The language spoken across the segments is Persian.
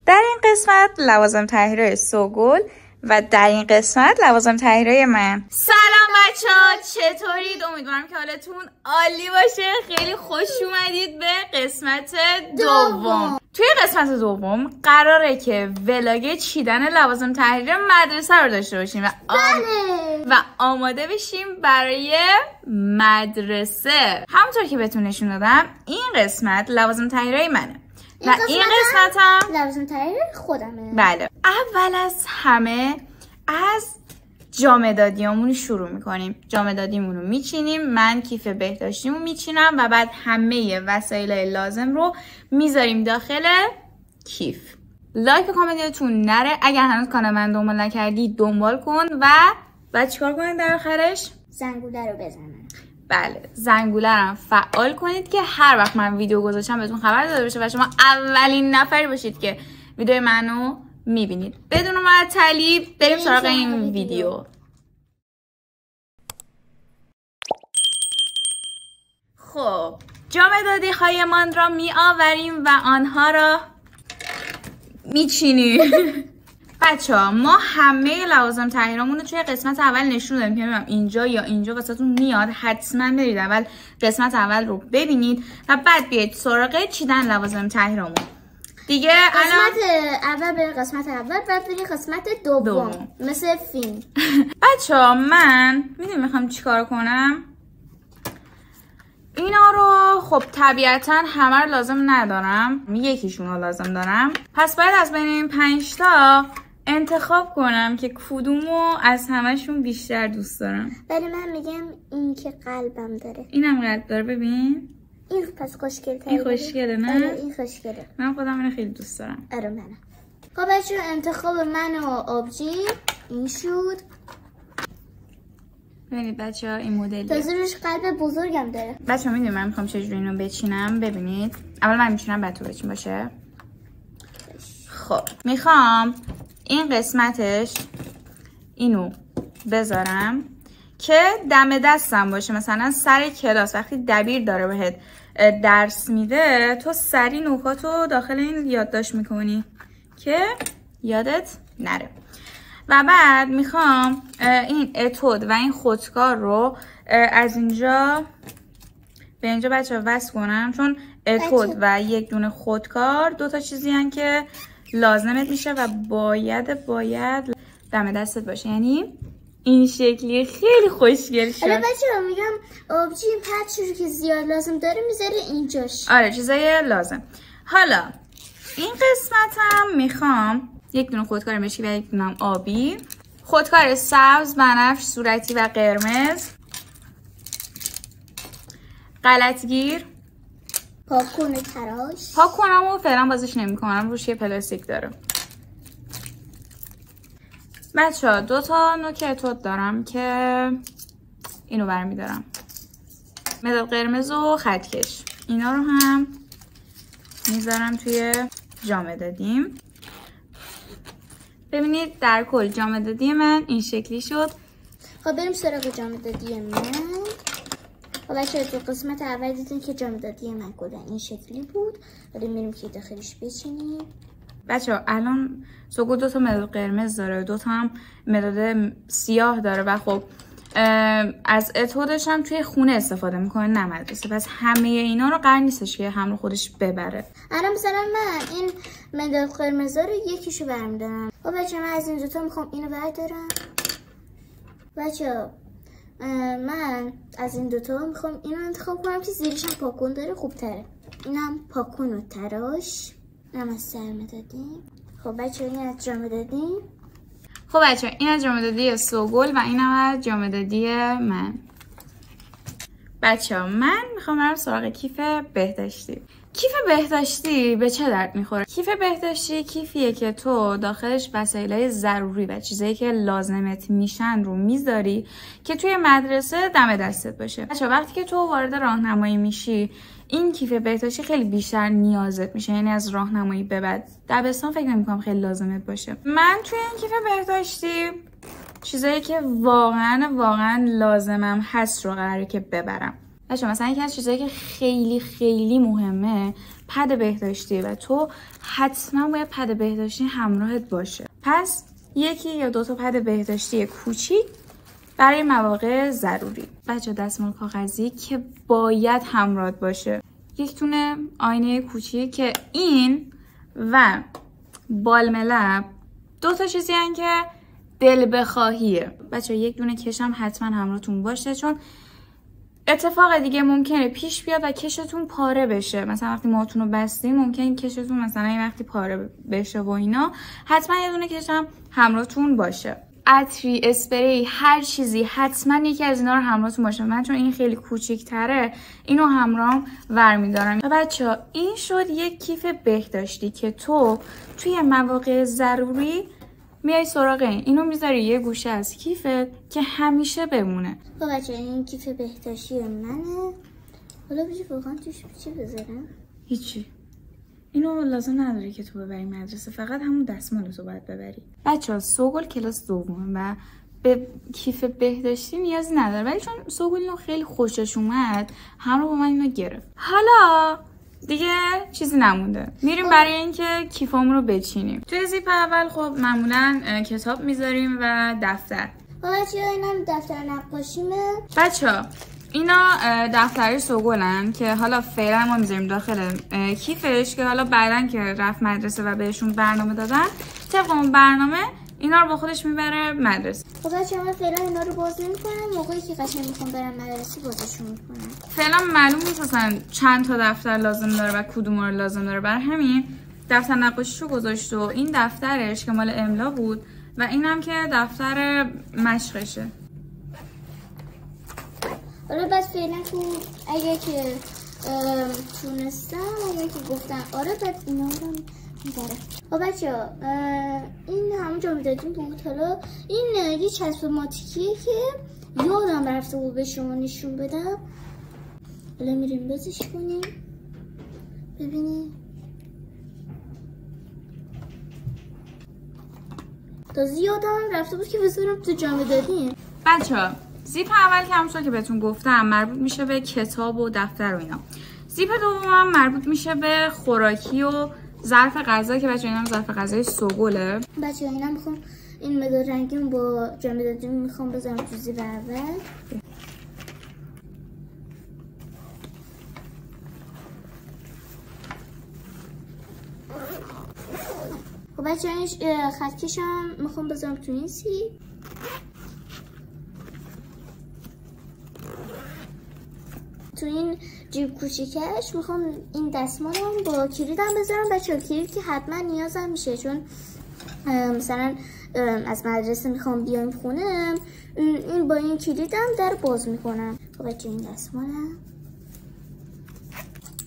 در این قسمت لوازم تحریرای سوگل و در این قسمت لوازم تحریرای من. سلام بچه‌ها، چطورید؟ امیدوارم که حالتون عالی باشه. خیلی خوش اومدید به قسمت دوم. توی قسمت دوم قراره که ولاگ چیدن لوازم تحریر مدرسه رو داشته باشیم و آماده بشیم برای مدرسه. همونطور که بهتون نشون دادم این قسمت لوازم تحریرای منه و این قسمت هم لوازم تحریر خودمه. بله. اول از همه از جامدادیامون شروع میکنیم. جامدادیمون رو میچینیم. من کیف بهداشتیمو میچینم و بعد همه وسایل لازم رو میذاریم داخل کیف. لایک و کامنت یادتون نره. اگر هنوز کانال من دنبال نکردی دنبال کن و بعد چیکار کنید در آخرش؟ زنگوله رو بزنن. بله، زنگوله رو فعال کنید که هر وقت من ویدیو گذاشتم بهتون خبر داده بشه و شما اولین نفری باشید که ویدیو منو میبینید. بدون معطلی بریم سراغ این ویدیو. خب، جامدادی هایمان را می آوریم و آنها را میچینیم. بچه ها، ما همه لوازم تحریرامون رو توی قسمت اول نشون دادیم که نمیدونم اینجا یا اینجا واسهتون میاد. حتما برید اول قسمت اول رو ببینید و بعد بیاید سراغ چیدن لوازم تحریرامون. دیگه قسمت اول بریم قسمت اول، بعد بریم قسمت دوم. مثل فیلم. بچه ها، من میدونی میخوام چیکار کنم؟ اینا رو خب طبیعتا همه رو لازم ندارم، یکیشون رو لازم دارم. پس باید از بین این 5 تا انتخاب کنم که کدومو از همشون بیشتر دوست دارم. ولی من میگم این که قلبم داره. اینم قلب داره. ببین این پس خوشگله. این خوشگله نه؟ آره این خوشگله. من خودم اینو خیلی دوست دارم. آره منم. خب بچه‌ها، انتخاب من و آبجی این شد. ببینید بچه‌ها این مدلیه. تازه روش قلب بزرگم داره. بچه‌ها میدونید من میخوام چجوری اینو بچینم. ببینید اول من میچینم بعد تو بچین باشه. خب میخوام این قسمتش اینو بذارم که دم دستم باشه. مثلا سر کلاس وقتی دبیر داره بهت درس میده تو سری نکاتو داخل این یادداشت میکنی که یادت نره. و بعد میخوام این اتود و این خودکار رو از اینجا به اینجا بچه وصل کنم، چون اتود و یک دونه خودکار 2 تا چیزی هن که لازمت میشه و باید دم دستت باشه. یعنی این شکلی خیلی خوشگل شد. آره بچه‌ها، میگم آبجی این پرچی رو که زیاد لازم داره میذاره اینجاش. آره چیزای لازم. حالا این قسمت هم میخوام یک دونه خودکار مشکی و یک دونه آبی، خودکار سبز، بنفش، صورتی و قرمز، غلطگیر، پاکون تراش. پاکونم و فعلا بازش نمی کنم، روش یه پلاستیک داره. بچه ها 2 تا نوک اتود دارم که اینو برمیدارم، مداد قرمز و خطکش. اینا رو هم میذارم توی جامدادیم. ببینید در کل جامدادی من این شکلی شد. خب بریم سراغ جامدادی من. خب بچه‌ها، تو قسمت اول دیدین که جامدادی من کلا این شکلی بود. بریم میریم که داخلش بچینیم. بچه‌ها الان سوگل 2 تا مداد قرمز داره، 2 تا هم مداد سیاه داره و خب از اتودش هم توی خونه استفاده میکنه نه مدرسه. پس همه اینا رو قرار نیستش که همراه خودش ببره. الان مثلا من این مداد قرمز رو یکیشو برمیدارم. خب بچه‌ها، من از این 2 تا میخوام اینو بردارم. بچه‌ها من از این 2 تا میخوام اینو انتخاب کنم که زیرش هم پاکون داره، خوبتره. اینم پاکون و تراش. اینم از سرمدادیم. خب بچه‌ها این از جامدادیم. خب بچه‌ها این از جامدادی سوگل و اینم از جامدادی من. بچه‌ها من میخوام برم سراغ کیف بهداشتی. کیف بهداشتی به چه درد میخوره؟ کیف بهداشتی کیفیه که تو داخلش وسایل ضروری و چیزایی که لازمت میشن رو میذاری که توی مدرسه دم دستت باشه. بچه‌ها وقتی که تو وارد راهنمایی میشی این کیف بهداشتی خیلی بیشتر نیازت میشه. یعنی از راهنمایی به بعد دبستان فکر نمی‌کنم خیلی لازمت باشه. من توی این کیف بهداشتی چیزایی که واقعا لازمم هست رو قراره که ببرم. بچه مثلا یکی از چیزایی که خیلی خیلی مهمه پد بهداشتی و تو حتما باید پد بهداشتی همراهت باشه. پس یکی یا 2 تا پد بهداشتی کوچیک برای مواقع ضروری. بچه دستمال کاغذی که باید همراهت باشه. یک تونه آینه کوچیک که این و بالم لب 2 تا چیزی هن که دل بخواهیه. بچه یک دونه کش هم حتما همراهتون باشه، چون اتفاق دیگه ممکنه پیش بیاد و کشتون پاره بشه. مثلا وقتی موهاتون رو بستین ممکنه کشتون مثلا این وقتی پاره بشه و اینا. حتما یه دونه کش هم همراهتون باشه. عطری، اسپری، هر چیزی حتما یکی از اینا رو همراهتون باشه. من چون این خیلی کوچیک‌تره اینو همراهم ورمیدارم. و بچه‌ها این شد یک کیف بهداشتی که تو توی مواقع ضروری میای سراغ اینو میذاری یه گوشه از کیفت که همیشه بمونه. خب بچه این کیف بهداشتی منه. حالا بچه واقعا توش چی بذارم؟ هیچی. اینو لازم نداره که تو ببری مدرسه، فقط همون دستمالتو باید ببری. بچه‌ها سوگل کلاس دومه و به کیف بهداشتی نیازی نداره، ولی چون سوگل اینو خیلی خوشش اومد همراه با من اینو گرفت. حالا دیگه چیزی نمونده، میریم برای اینکه کیفامون رو بچینیم. توی زیپ اول خب معمولا کتاب میذاریم و دفتر. بچه‌ها اینم دفتر نقاشیمه. بچه‌ها اینا دفتری سوگلن که حالا فعلا ما میذاریم داخل کیفش که حالا بعدن که رفت مدرسه و بهشون برنامه دادن طبق اون برنامه اینا رو با خودش میبره مدرسه. خب بچه‌ها من فعلا اینا رو باز نمی‌کنم، موقعی که قشنگ میخوام برم مدرسه بازشون میکنم. فعلا معلوم نیست اصلا چند تا دفتر لازم داره و کدوم رو لازم داره، برای همین دفتر نقاشیشو گذاشت و این دفترش که مال املا بود و اینم که دفتر مشقشه. حالا بس فعلا تو اگه که تونستم، اگه که گفتن آره بعد اینا رو میبره. خب بچه‌ها این همونجا میدادیم بود. حالا این یه چسب ماتیکیه که یادم رفته بود به شما نشون بدم. حالا میریم بازش کنیم ببینیم. تازه یادم رفته بود که بذارم تو جامعه دادیم. بچه‌ها زیپ اول که همونطور که بهتون گفتم مربوط میشه به کتاب و دفتر و اینا. زیپ دوم هم مربوط میشه به خوراکی و ظرف غذا که بچه‌ها اینم ظرف غذای سوگله. بچه‌ها اینم میخوام این مداد رنگیم با جامعه دادیم میخوام بذارم تو زیپ اول. خب بچه‌ها این خطکشم میخوام بذارم تو این سیب. تو این جیب کوچیکش میخوام این دستمالم با کلیدم بذارم. بچه‌ها کلید که حتما نیازم میشه، چون مثلا از مدرسه میخوام بیایم خونه، این با این کلیدم در باز میکنم. خب بچه‌ها این دستمالم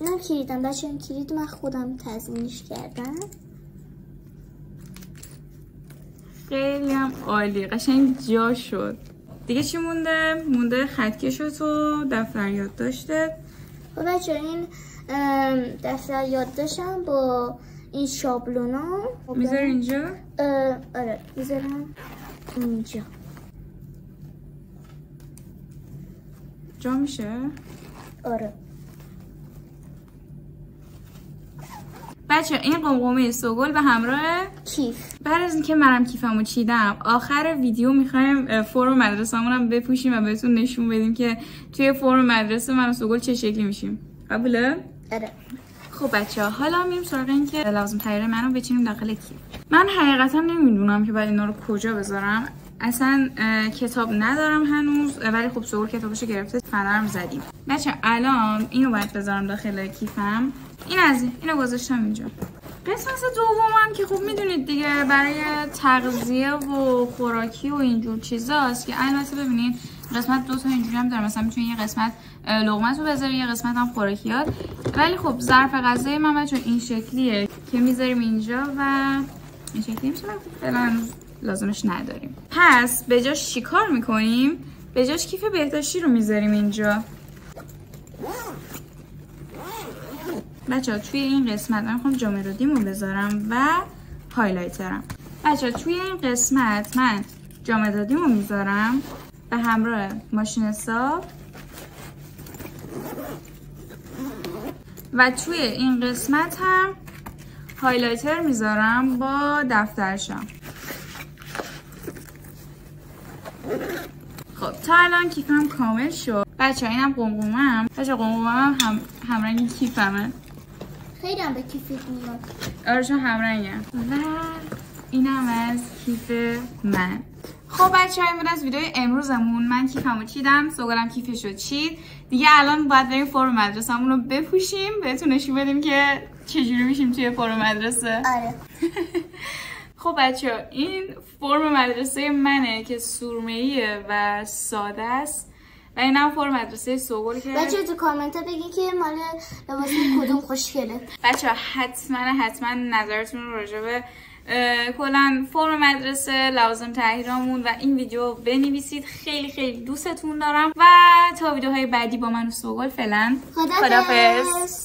اینم کلیدم. بچه‌ها این کلید من خودم تزیینش کردم. خیلی هم عالی، قشنگ جا شد. دیگه چی مونده؟ مونده خطکش و تو دفتر یادداشته. خب بچه‌ها این دفتر یادداشتم با این شابلونا میذاری اینجا؟ آره میذارم اینجا. جا میشه؟ آره. بچه این قمقمه سوگل به همراه کیف. بعد از اینکه منم کیفمو چیدم آخر ویدیو میخوایم فرم مدرسه‌مون هم بپوشیم و بهتون نشون بدیم که توی فرم مدرسه من و سوگل چه شکلی میشیم. قبوله؟ آره. خب بچه‌ها حالا میریم سراغ این که لازم تغییر منو بچینیم داخل کیف. من حقیقتا نمیدونم که باید اینا رو کجا بذارم. اصلا کتاب ندارم هنوز، ولی خب سوگل کتابشو گرفته فنرم زدیم. بچه الان اینو باید بذارم داخل کیفم. این از اینو گذاشتم اینجا. قسمت دومم که خب میدونید دیگه برای تغذیه و خوراکی و اینجور چیزاست که البته ببینید قسمت 2 تا اینجوری هم داره، مثلا میتونید یه قسمت لقمه‌تو بذاری یه قسمت هم خوراکیات، ولی خب ظرف غذای من بچه‌ها این شکلیه که میذاریم اینجا و این شکلی میشه. فعلا لازمش نداریم. پس به جاش چیکار میکنیم؟ به جاش کیف بهداشتی رو میذاریم اینجا. بچه‌ها توی این قسمت من میخوام جامعه رودیمو بذارم و هایلایترم. بچه‌ها توی این قسمت من جامعه رودیمو میذارم به همراه ماشین صاف و توی این قسمت هم هایلایتر میذارم با دفترشم. خب تا الان کیفم کامل شد. بچه ها اینم قمقمم. بچه قمقمم همرنگی کیفمه. خیلی هم به کیفت میاد. آره چون همرنگم. و اینم از کیف من. خب بچه های این بود از ویدیو امروزمون. من کیفمو چیدم، سوگلم کیفشو چید. دیگه الان باید بریم فرم مدرسه‌مون رو بپوشیم، بهتون نشون بدیم که چجوری میشیم توی فرم مدرسه. آره. خب بچه ها این فرم مدرسه منه که سرمه‌ایه و ساده است و اینم فرم مدرسه سوگل که بچه تو کامنت ها بگین که مال لباس کدوم خوشگله. بچه ها حتما نظرتون رو راجع به کلا فرم مدرسه، لوازم تحریرامون و این ویدیو بنویسید. خیلی دوستتون دارم و تا ویدیوهای بعدی با من و سوگل فعلا خدافظ.